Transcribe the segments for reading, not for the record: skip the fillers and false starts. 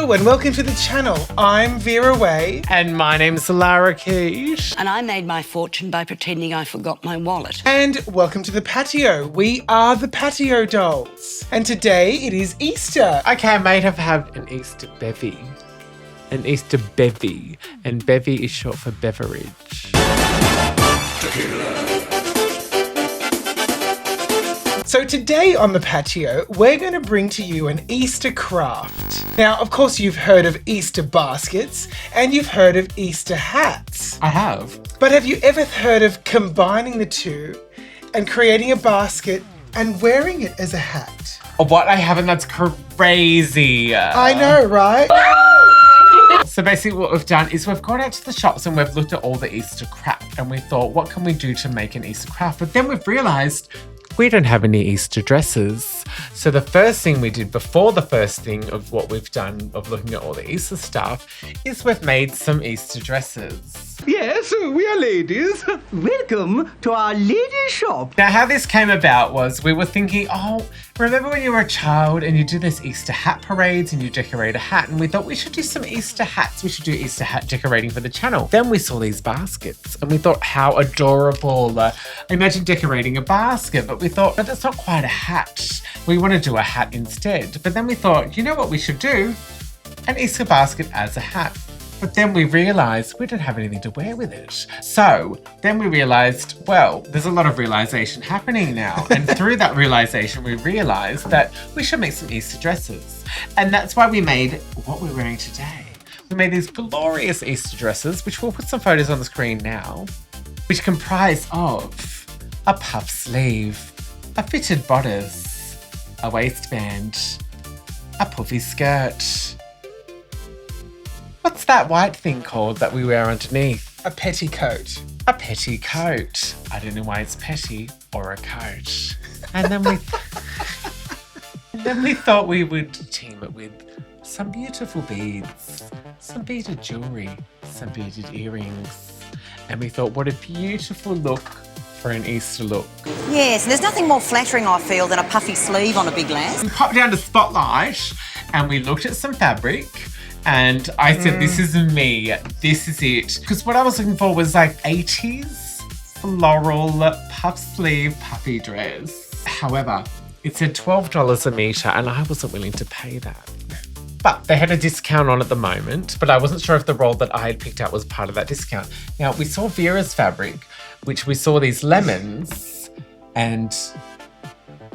Hello and welcome to the channel. I'm Vera Way. And my name's Alara Keet. And I made my fortune by pretending I forgot my wallet. And welcome to the patio. We are the Patio Dollz. And today it is Easter. Okay, I might have had an Easter bevy. An Easter bevy. And bevy is short for beverage. So today on the patio, we're going to bring to you an Easter craft. Now, of course, you've heard of Easter baskets and you've heard of Easter hats. I have. But have you ever heard of combining the two and creating a basket and wearing it as a hat? Oh, what? I haven't. That's crazy. I know, right? So basically what we've done is we've gone out to the shops and we've looked at all the Easter crap and we thought, what can we do to make an Easter craft? But then we've realised we don't have any Easter dresses. So the first thing we did before the first thing of what we've done of looking at all the Easter stuff is we've made some Easter dresses. Yes, we are ladies. Welcome to our ladies' shop. Now how this came about was we were thinking, oh, remember when you were a child and you do this Easter hat parades and you decorate a hat, and we thought we should do some Easter hats. We should do Easter hat decorating for the channel. Then we saw these baskets and we thought how adorable. Imagine decorating a basket, but we thought, but that's not quite a hat. We want to do a hat instead. But then we thought, you know what we should do? An Easter basket as a hat. But then we realised we don't have anything to wear with it. So then we realised, well, there's a lot of realisation happening now. And through that realisation, we realised that we should make some Easter dresses. And that's why we made what we're wearing today. We made these glorious Easter dresses, which we'll put some photos on the screen now, which comprise of a puff sleeve, a fitted bodice, a waistband, a puffy skirt. What's that white thing called that we wear underneath? A petticoat. A petticoat. I don't know why it's petty or a coat. And then we thought we would team it with some beautiful beads, some beaded jewellery, some beaded earrings. And we thought, what a beautiful look for an Easter look. Yes, and there's nothing more flattering, I feel, than a puffy sleeve on a big lass. We popped down to Spotlight and we looked at some fabric. And I said, this is me, this is it. Because what I was looking for was like 80s floral puff sleeve puffy dress. However, it said $12 a metre and I wasn't willing to pay that. But they had a discount on at the moment, but I wasn't sure if the roll that I had picked out was part of that discount. Now, we saw Vera's fabric, which we saw these lemons, and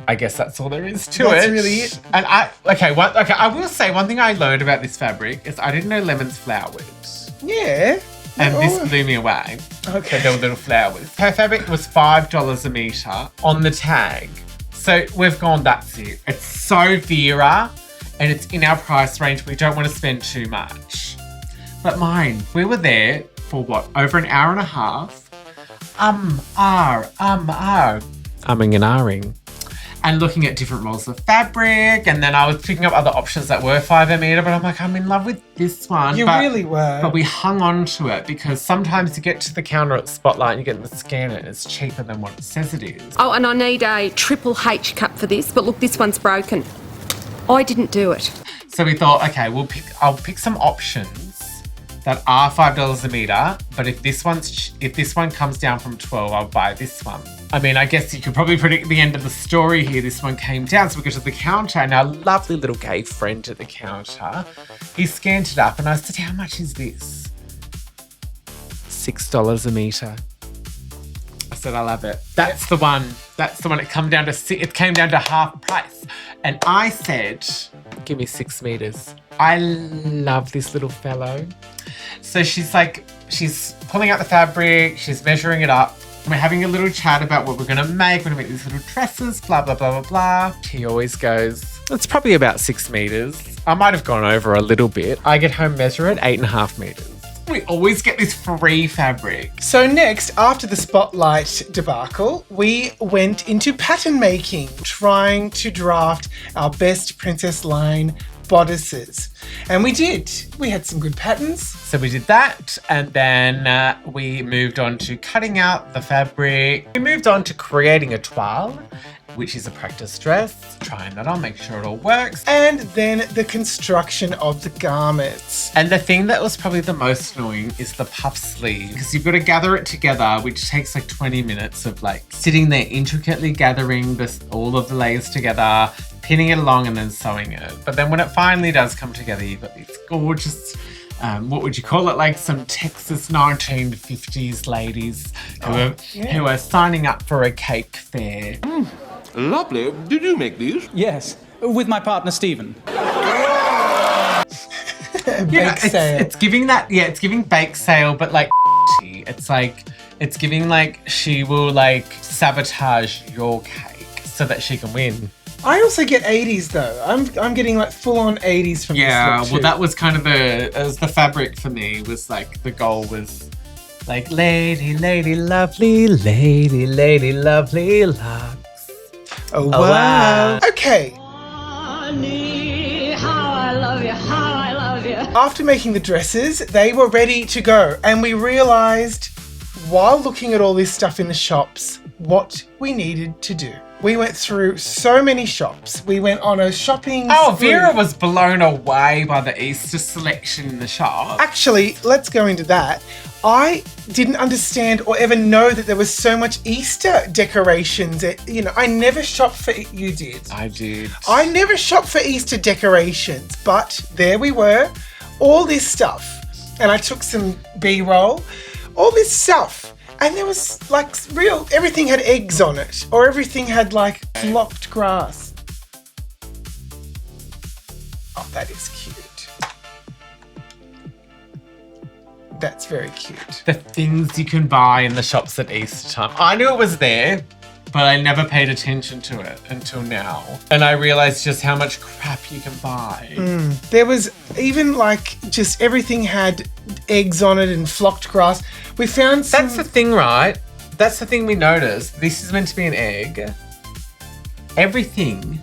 I guess that's all there is to it. That's really it. And I will say one thing I learned about this fabric is I didn't know lemons flowered. Yeah. And this blew me away. Okay. They were little flowers. Her fabric was $5 a metre on the tag. So we've gone, that's it. It's so Vera and it's in our price range. We don't want to spend too much. But mine, we were there for what, over an hour and a half? Umming and ahhing. And looking at different rolls of fabric, and then I was picking up other options that were $5 a metre, but I'm like, I'm in love with this one. You really were. But we hung on to it because sometimes you get to the counter at Spotlight and you get the scanner and it's cheaper than what it says it is. Oh, and I need a triple H cup for this, but look, this one's broken. I didn't do it. So we thought, okay, I'll pick some options that are $5 a metre, but if this one comes down from 12, I'll buy this one. I mean, I guess you could probably predict the end of the story here. This one came down, so we go to the counter, and our lovely little gay friend at the counter, he scanned it up, and I said, how much is this? $6 a metre. I said, I love it. That's the one. That's the one. It came down to half price. And I said, give me 6 metres. I love this little fellow. So she's pulling out the fabric, she's measuring it up. We're having a little chat about what we're going to make. We're going to make these little dresses, blah, blah, blah, blah, blah. He always goes, it's probably about 6 metres. I might have gone over a little bit. I get home, measure it, 8.5 metres. We always get this free fabric. So next, after the Spotlight debacle, we went into pattern making, trying to draft our best Princess line bodices. And we did. We had some good patterns. So we did that, and then we moved on to cutting out the fabric. We moved on to creating a toile, which is a practice dress, trying that on, make sure it all works. And then the construction of the garments. And the thing that was probably the most annoying is the puff sleeve, because you've got to gather it together, which takes like 20 minutes of like sitting there intricately gathering all of the layers together, pinning it along and then sewing it. But then when it finally does come together, you've got these gorgeous, what would you call it? Like some Texas 1950s ladies who are signing up for a cake fair. Lovely. Did you make these? Yes, with my partner Stephen. Bake sale. It's giving that, yeah, it's giving bake sale, but like it's giving like she will like sabotage your cake so that she can win. I also get 80s though. I'm getting like full on 80s from this look too. Well, that was kind of the fabric for me, was like the goal was like lady lovely, lady lovely locks. Oh wow. Okay. Honey, how I love you, how I love you. After making the dresses, they were ready to go, and we realised while looking at all this stuff in the shops what we needed to do. We went through so many shops. We went on a shopping spree. Vera was blown away by the Easter selection in the shop. Actually, let's go into that. I didn't understand or ever know that there was so much Easter decorations. I never shopped for it. You did. I did. I never shopped for Easter decorations, but there we were, all this stuff. And I took some B-roll, all this stuff. And there was like everything had eggs on it, or everything had like flocked grass. Oh, that is cute. That's very cute. The things you can buy in the shops at Easter time. I knew it was there, but I never paid attention to it until now. And I realised just how much crap you can buy. There was even like just everything had eggs on it and flocked grass. We found some... That's the thing, right? That's the thing we noticed. This is meant to be an egg. Everything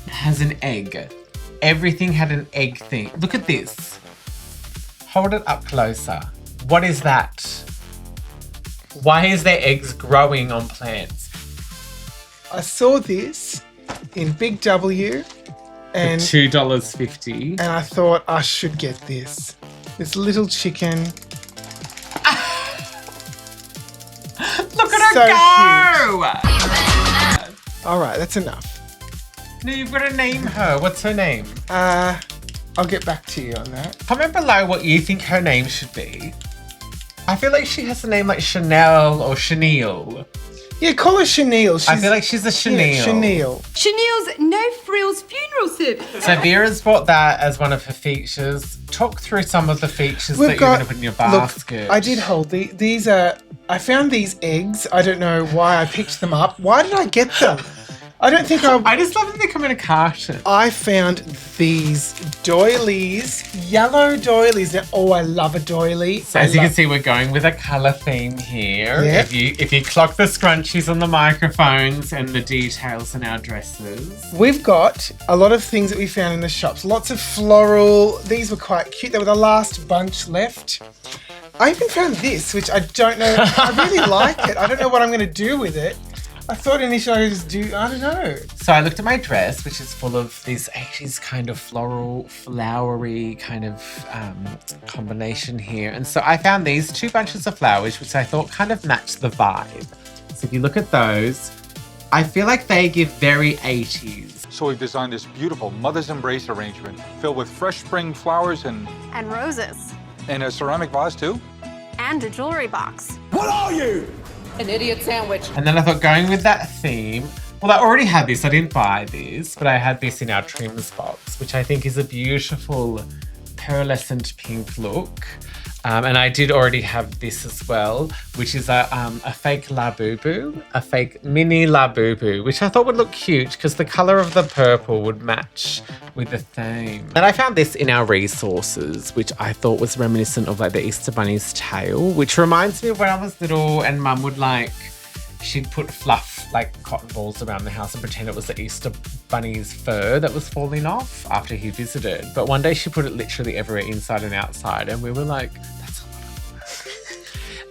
has an egg. Everything had an egg thing. Look at this. Hold it up closer. What is that? Why is there eggs growing on plants? I saw this in Big W and $2.50. and I thought I should get this. This little chicken. Look at her go! All right, that's enough. No, you've got to name her. What's her name? I'll get back to you on that. Comment below what you think her name should be. I feel like she has a name like Chanel or Chenille. Yeah, call her Chenille. I feel like she's a Chenille. Yeah, Chenille. Chenille's No Frills funeral service. So Vera's bought that as one of her features. Talk through some of the features that you're going to put in your basket. Look, I did hold these are... I found these eggs. I don't know why I picked them up. Why did I get them? I don't think I just love that they come in a carton. I found these doilies, yellow doilies. Oh, I love a doily. So as you can see, we're going with a colour theme here. Yeah. If you clock the scrunchies on the microphones and the details in our dresses. We've got a lot of things that we found in the shops. Lots of floral. These were quite cute. They were the last bunch left. I even found this, which I don't know. I really like it. I don't know what I'm going to do with it. I thought initially I would just do, I don't know. So I looked at my dress, which is full of these 80s kind of floral, flowery kind of combination here. And so I found these 2 bunches of flowers, which I thought kind of matched the vibe. So if you look at those, I feel like they give very 80s. So we've designed this beautiful Mother's Embrace arrangement filled with fresh spring flowers and roses. And a ceramic vase too. And a jewelry box. What are you? An idiot sandwich. And then I thought, going with that theme, well, I already had this. I didn't buy this, but I had this in our trims box, which I think is a beautiful pearlescent pink look. And I did already have this as well, which is a fake Labubu, a fake mini Labubu, which I thought would look cute because the colour of the purple would match with the theme. And I found this in our resources, which I thought was reminiscent of like the Easter Bunny's tail, which reminds me of when I was little and Mum would she'd put fluff, like cotton balls around the house and pretend it was the Easter Bunny's fur that was falling off after he visited. But one day she put it literally everywhere, inside and outside, and we were like, that's a lot of work.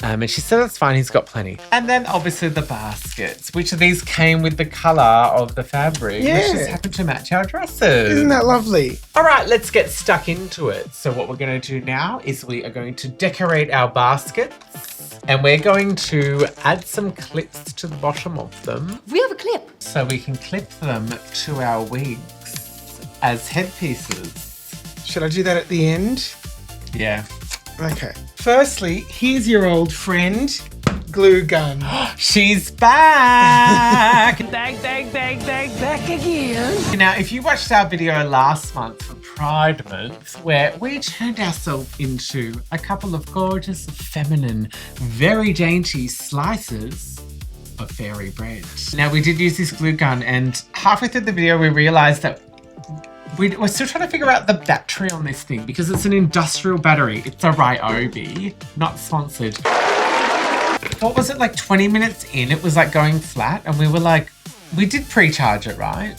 And she said that's fine, he's got plenty. And then obviously the baskets, which of these came with the colour of the fabric, which just happened to match our dresses. Isn't that lovely? All right, let's get stuck into it. So what we're going to do now is we are going to decorate our baskets, and we're going to add some clips to the bottom of them. We have a clip. So we can clip them to our wigs as headpieces. Should I do that at the end? Yeah. Okay. Firstly, here's your old friend, glue gun. She's back! Back again. Now, if you watched our video last month for Pride Month, where we turned ourselves into a couple of gorgeous, feminine, very dainty slices of fairy bread. Now, we did use this glue gun, and halfway through the video, we realised that we're still trying to figure out the battery on this thing because it's an industrial battery. It's a Ryobi, not sponsored. What was it, like 20 minutes in, it was like going flat, and we were like, we did pre-charge it, right?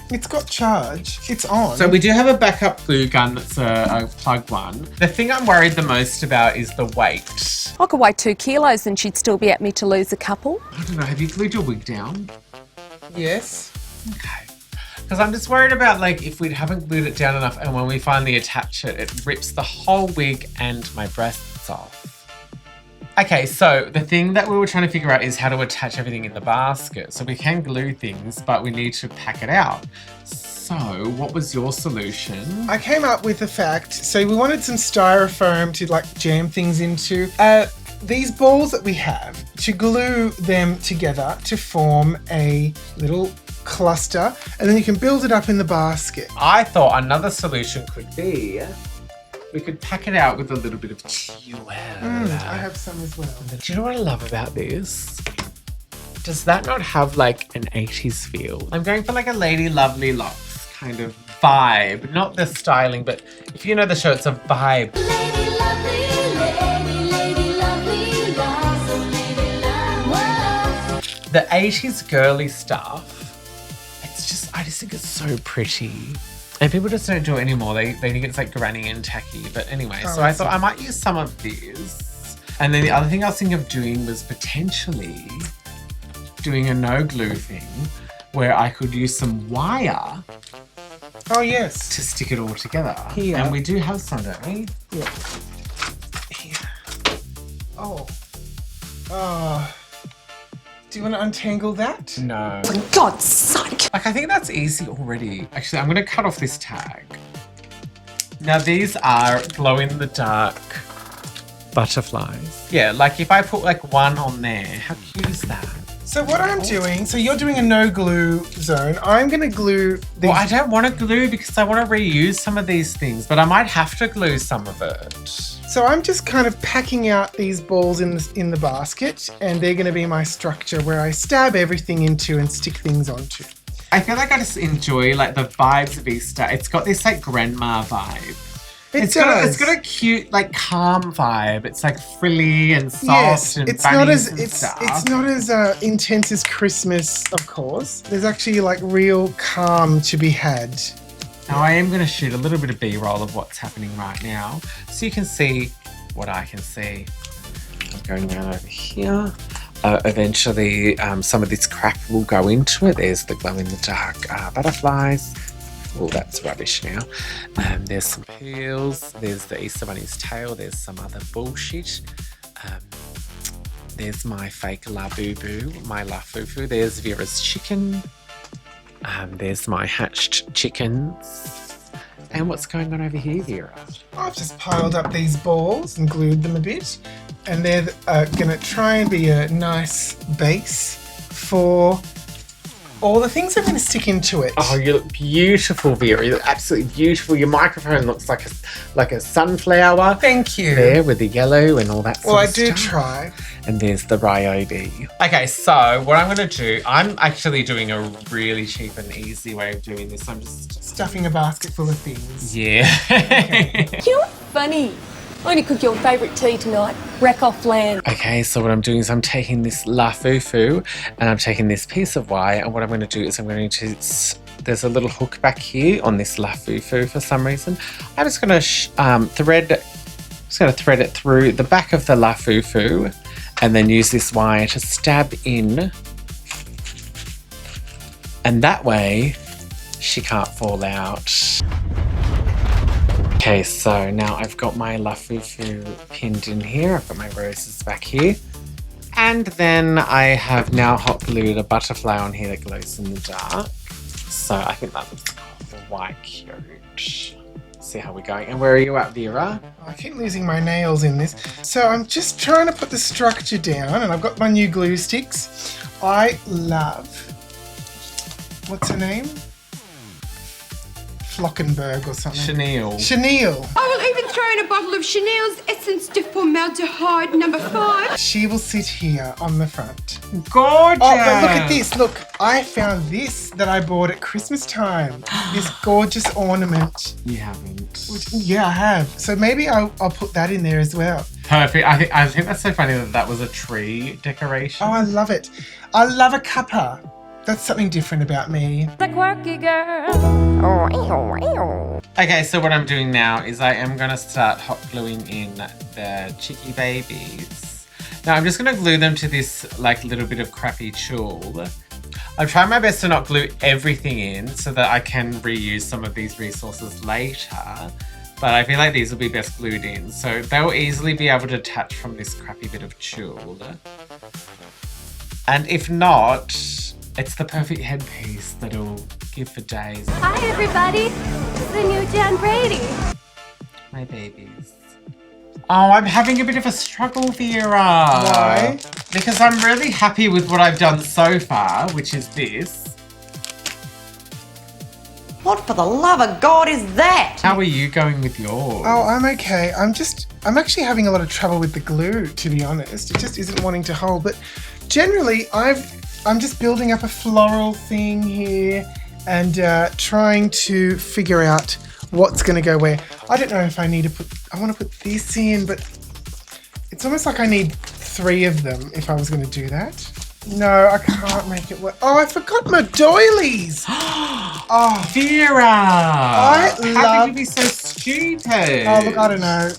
It's got charge. It's on. So we do have a backup glue gun that's a plug one. The thing I'm worried the most about is the weight. I could weigh 2 kilos and she'd still be at me to lose a couple. I don't know, have you glued your wig down? Yes. Okay. Because I'm just worried about, like, if we haven't glued it down enough and when we finally attach it, it rips the whole wig and my breasts off. Okay, so the thing that we were trying to figure out is how to attach everything in the basket. So we can glue things, but we need to pack it out. So what was your solution? I came up with the fact, so we wanted some styrofoam to like jam things into. These balls that we have, to glue them together to form a little cluster, and then you can build it up in the basket. I thought another solution could be we could pack it out with a little bit of tulle. I have some as well. Do you know what I love about this? Does that not have like an 80s feel? I'm going for like a Lady Lovely Locks kind of vibe. Not the styling, but if you know the show, it's a vibe. Lady lovely, lady lovely, loves, lady love. The 80s girly stuff, I just think it's so pretty. And people just don't do it anymore. They think it's like granny and tacky. But anyway, so I thought I might use some of these. And then the other thing I was thinking of doing was potentially doing a no glue thing where I could use some wire. Oh, yes. To stick it all together. Here. And we do have some, don't we? Yeah. Here. Oh. Do you want to untangle that? No. For God's sake. Like, I think that's easy already. Actually, I'm going to cut off this tag. Now, these are glow-in-the-dark butterflies. Yeah, like if I put like one on there, how cute is that? So what I'm doing, so you're doing a no glue zone. I'm going to glue these. Well, I don't want to glue because I want to reuse some of these things, but I might have to glue some of it. So I'm just kind of packing out these balls in the basket, and they're going to be my structure where I stab everything into and stick things onto. I feel like I just enjoy like the vibes of Easter. It's got this like grandma vibe. It's got a cute, like, calm vibe. It's like frilly and soft and bunnies and stuff. It's not as intense as Christmas, of course. There's actually like real calm to be had. Now I am going to shoot a little bit of B-roll of what's happening right now, so you can see what I can see. I'm going around over here. Eventually, some of this crap will go into it. There's the glow-in-the-dark butterflies. Oh, that's rubbish now. There's some peels. There's the Easter Bunny's tail. There's some other bullshit. There's my fake La Boo Boo, my La Fufu. There's Vera's chicken. There's my hatched chickens. And what's going on over here, Vera? I've just piled up these balls and glued them a bit. And they're going to try and be a nice base for all the things I'm going to stick into it. Oh, you look beautiful, Vera. You look absolutely beautiful. Your microphone looks like a sunflower. Thank you. There with the yellow and all that sort of stuff. Well, I do try. And there's the Ryobi. Okay, so what I'm going to do, I'm actually doing a really cheap and easy way of doing this. I'm just stuffing a basket full of things. Yeah. Okay. You're funny. I'm going to cook your favourite tea tonight. Wreck off land. Okay, so what I'm doing is I'm taking this La Fufu and I'm taking this piece of wire, and what I'm going to do is I'm going to, there's a little hook back here on this La Fufu for some reason. I'm just going to thread Just going to thread it through the back of the lafufu and then use this wire to stab in. And that way she can't fall out. Okay, so now I've got my lafufu pinned in here. I've got my roses back here. And then I have now hot glued a butterfly on here that glows in the dark. So I think that looks quite cute. See how we're going. And where are you at, Vera? I keep losing my nails in this. So I'm just trying to put the structure down, and I've got my new glue sticks. I love, what's her name? Flockenberg or something. Chenille. I will even throw in a bottle of Chanel's Essence de Formaldehyde number 5. She will sit here on the front. Gorgeous! Oh, but look at this. Look, I found this that I bought at Christmas time. This gorgeous ornament. You haven't. Yeah, I have. So maybe I'll put that in there as well. Perfect. I think that's so funny that was a tree decoration. Oh, I love it. I love a cuppa. That's something different about me. The quirky girl. Okay, so what I'm doing now is I am going to start hot gluing in the chicky babies. Now I'm just going to glue them to this like little bit of crappy tulle. I'm trying my best to not glue everything in so that I can reuse some of these resources later. But I feel like these will be best glued in. So they'll easily be able to detach from this crappy bit of tulle. And if not, it's the perfect headpiece that'll give for days. Hi, everybody. It's the new Jan Brady. My babies. Oh, I'm having a bit of a struggle, Vera. Why? Because I'm really happy with what I've done so far, which is this. What for the love of God is that? How are you going with yours? Oh, I'm okay. I'm actually having a lot of trouble with the glue, to be honest. It just isn't wanting to hold. But generally, I'm just building up a floral thing here and trying to figure out what's going to go where. I don't know if I want to put this in, but it's almost like I need 3 of them if I was going to do that. No, I can't make it work. Oh, I forgot my doilies. Oh, Vera! How could you be so stupid? Oh, look, I don't know.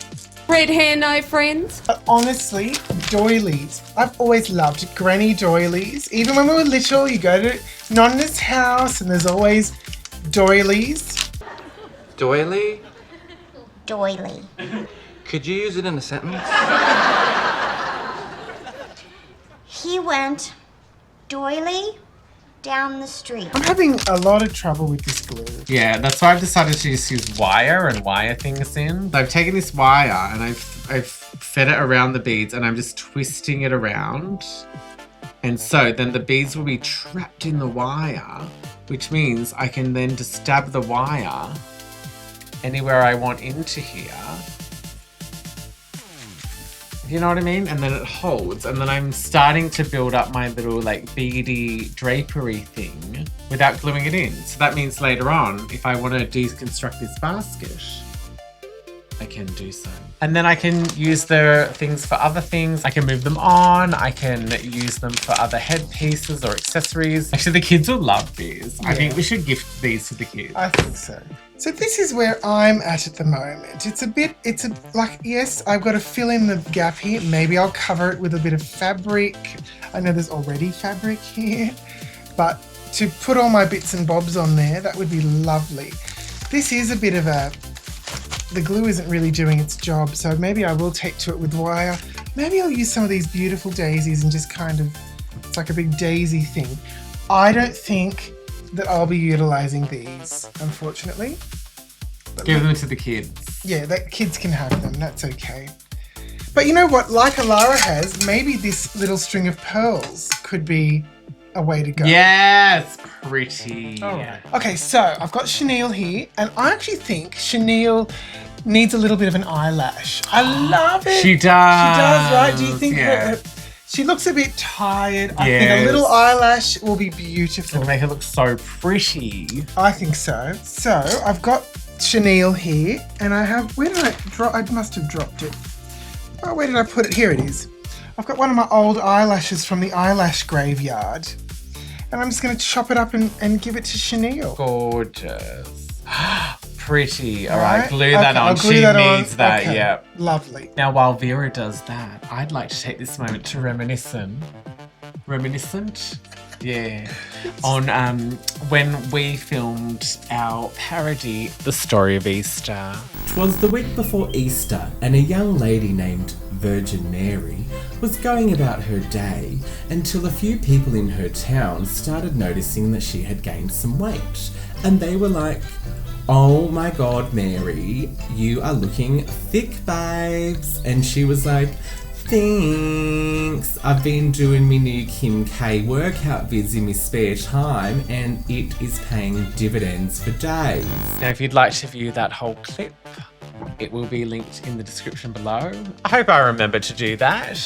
Red hair, no friends. But honestly, doilies. I've always loved granny doilies. Even when we were little, you go to Nonna's house and there's always doilies. Doily? Doily. Could you use it in a sentence? He went doily down the street. I'm having a lot of trouble with this glue. Yeah, that's why I've decided to just use wire and wire things in. I've taken this wire and I've fed it around the beads and I'm just twisting it around. And so then the beads will be trapped in the wire, which means I can then just stab the wire anywhere I want into here. You know what I mean? And then it holds, and then I'm starting to build up my little like beady drapery thing without gluing it in. So that means later on, if I want to deconstruct this basket, I can do so. And then I can use the things for other things. I can move them on. I can use them for other headpieces or accessories. Actually, the kids will love these. Yeah. I think we should gift these to the kids. I think so. So this is where I'm at the moment. Yes, I've got to fill in the gap here. Maybe I'll cover it with a bit of fabric. I know there's already fabric here, but to put all my bits and bobs on there, that would be lovely. This is a bit of the glue isn't really doing its job, so maybe I will take to it with wire. Maybe I'll use some of these beautiful daisies and just kind of, it's like a big daisy thing. I don't think that I'll be utilising these, unfortunately. Give them to the kids. Yeah, the kids can have them, that's okay. But you know what, like Alara has, maybe this little string of pearls could be a way to go. Yes, pretty. All right. Okay, so I've got Chenille here, and I actually think Chenille needs a little bit of an eyelash. I love it. She does. She does, right? Do you think she looks a bit tired? I think a little eyelash will be beautiful. It'll make her look so pretty. I think so. So I've got Chenille here, and I have, where did I drop? I must have dropped it. Oh, where did I put it? Here it is. I've got one of my old eyelashes from the eyelash graveyard. And I'm just going to chop it up and give it to Chenille. Gorgeous. pretty. All right, glue that I'll on. glue She that on. needs that, Okay. yeah. Lovely. Now, while Vera does that, I'd like to take this moment to reminiscent? Yeah. On when we filmed our parody, The Story of Easter. 'Twas the week before Easter, and a young lady named Virgin Mary was going about her day until a few people in her town started noticing that she had gained some weight. And they were like, "Oh my God, Mary, you are looking thick, babes." And she was like, "Thanks. I've been doing my new Kim K workout vids in my spare time and it is paying dividends for days." Now, if you'd like to view that whole clip, it will be linked in the description below. I hope I remember to do that.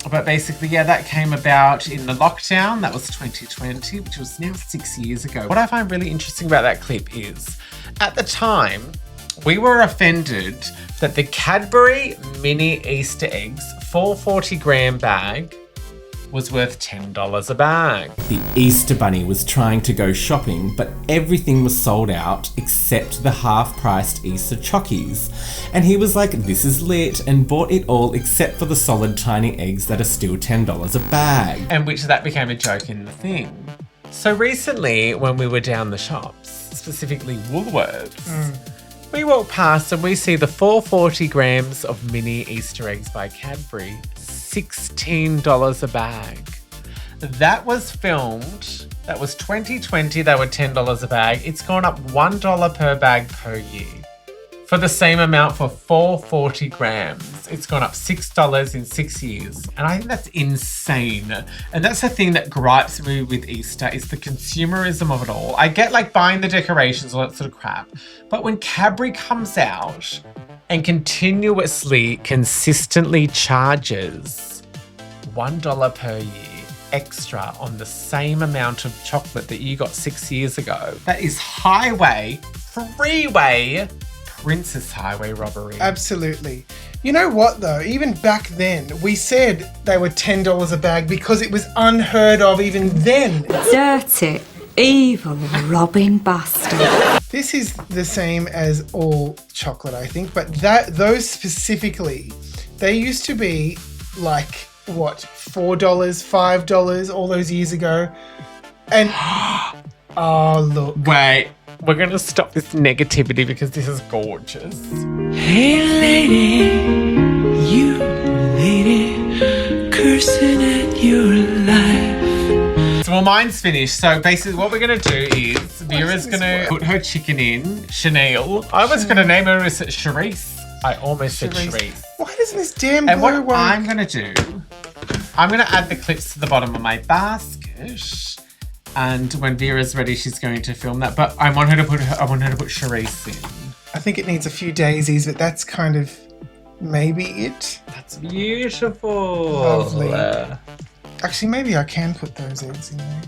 But basically, yeah, that came about in the lockdown. That was 2020, which was now 6 years ago. What I find really interesting about that clip is, at the time, we were offended that the Cadbury mini Easter eggs 440-gram bag was worth $10 a bag. The Easter Bunny was trying to go shopping, but everything was sold out except the half-priced Easter chockies. And he was like, "This is lit," and bought it all except for the solid tiny eggs that are still $10 a bag. And which that became a joke in the thing. So recently, when we were down the shops, specifically Woolworths, we walk past and we see the 440 grams of mini Easter eggs by Cadbury, $16 a bag. That was filmed, that was 2020, they were $10 a bag. It's gone up $1 per bag per year. For the same amount for 440 grams, it's gone up $6 in 6 years. And I think that's insane. And that's the thing that gripes me with Easter, is the consumerism of it all. I get like buying the decorations, all that sort of crap. But when Cadbury comes out and consistently charges $1 per year extra on the same amount of chocolate that you got 6 years ago, that is freeway Princess Highway robbery. Absolutely. You know what though? Even back then, we said they were $10 a bag because it was unheard of even then. Dirty, evil, robbing bastard. This is the same as all chocolate, I think, but those specifically, they used to be like, what, $4, $5 all those years ago. And, oh, look. Wait, we're going to stop this negativity because this is gorgeous. Hey lady, you lady, cursing at your life. So, well, mine's finished. So basically what we're going to do is Vera's going to put her chicken in, Chanel. I was going to name her as Charisse. I almost said Charisse. Why doesn't this damn And what work? I'm going to do, I'm going to add the clips to the bottom of my basket. And when Vera's ready, she's going to film that. But I want her to put Charisse in. I think it needs a few daisies, but that's kind of maybe it. That's beautiful. Lovely. Actually, maybe I can put those eggs in there.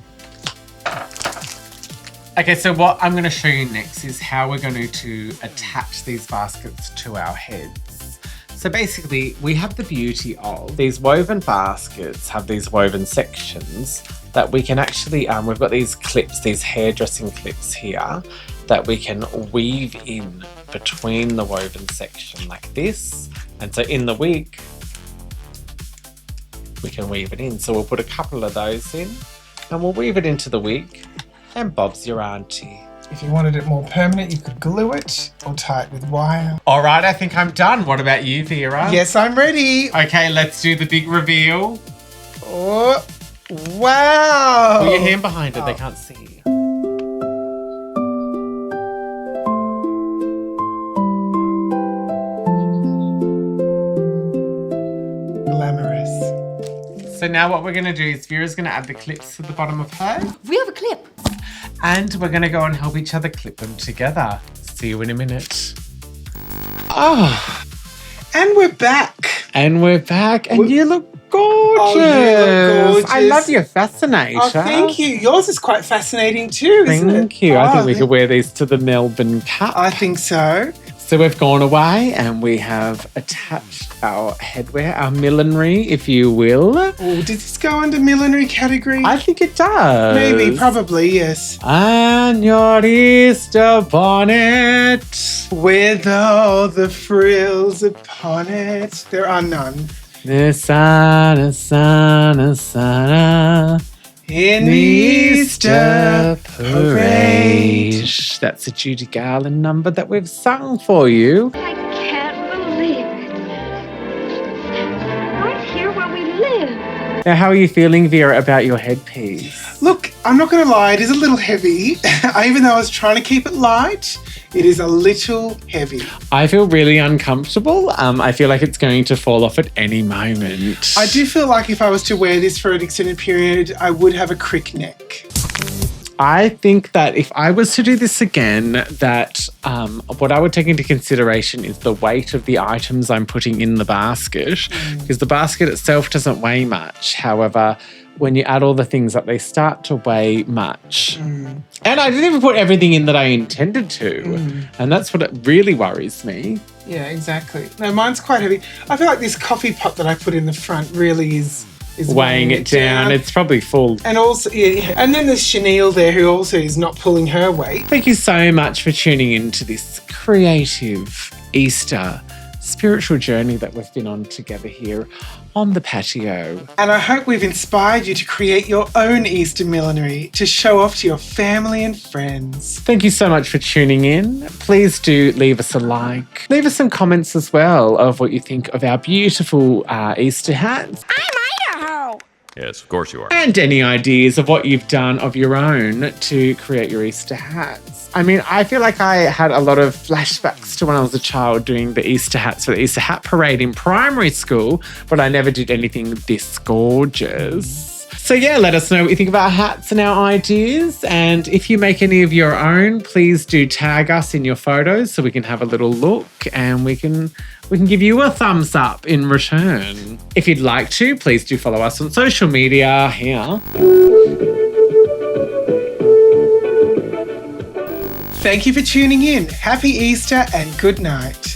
Okay, so what I'm going to show you next is how we're going to attach these baskets to our heads. So basically, we have the beauty of these woven baskets have these woven sections that we can actually, we've got these clips, these hairdressing clips here that we can weave in between the woven section like this. And so in the wig, we can weave it in. So we'll put a couple of those in and we'll weave it into the wig and Bob's your auntie. If you wanted it more permanent, you could glue it or tie it with wire. All right, I think I'm done. What about you, Vera? Yes, I'm ready. Okay, let's do the big reveal. Oh, wow. Put your hand behind it, they can't see you. Glamorous. So now what we're going to do is Vera's going to add the clips to the bottom of her. We have a clip. And we're going to go and help each other clip them together. See you in a minute. Oh. And we're back. And you look gorgeous. Oh, you look gorgeous. I love your fascinator. Oh, thank you. Yours is quite fascinating too, isn't it? Thank you. I think we Oh, could wear these to the Melbourne Cup. I think so. So we've gone away and we have attached our headwear, our millinery, if you will. Oh, does this go under millinery category? I think it does. Maybe, probably, yes. And your Easter bonnet. With all the frills upon it. There are none. The Sana. In the Easter parade. That's a Judy Garland number that we've sung for you. I can't believe it. Right here where we live. Now, how are you feeling, Vera, about your headpiece? Look, I'm not going to lie, it is a little heavy. Even though I was trying to keep it light, it is a little heavy. I feel really uncomfortable. I feel like it's going to fall off at any moment. I do feel like if I was to wear this for an extended period, I would have a crick neck. I think that if I was to do this again, that what I would take into consideration is the weight of the items I'm putting in the basket, because the basket itself doesn't weigh much. However, when you add all the things up, they start to weigh much. And I didn't even put everything in that I intended to. And that's what it really worries me. Yeah, exactly. No, mine's quite heavy. I feel like this coffee pot that I put in the front really is weighing it down. It's probably full. And also, yeah. And then there's Chenille there who also is not pulling her weight. Thank you so much for tuning in to this creative Easter spiritual journey that we've been on together here on the patio. And I hope we've inspired you to create your own Easter millinery to show off to your family and friends. Thank you so much for tuning in. Please do leave us a like. Leave us some comments as well of what you think of our beautiful Easter hats. Yes, of course you are. And any ideas of what you've done of your own to create your Easter hats. I mean, I feel like I had a lot of flashbacks to when I was a child doing the Easter hats for the Easter hat parade in primary school, but I never did anything this gorgeous. So yeah, let us know what you think of our hats and our ideas. And if you make any of your own, please do tag us in your photos so we can have a little look and we can give you a thumbs up in return. If you'd like to, please do follow us on social media here. Thank you for tuning in. Happy Easter and good night.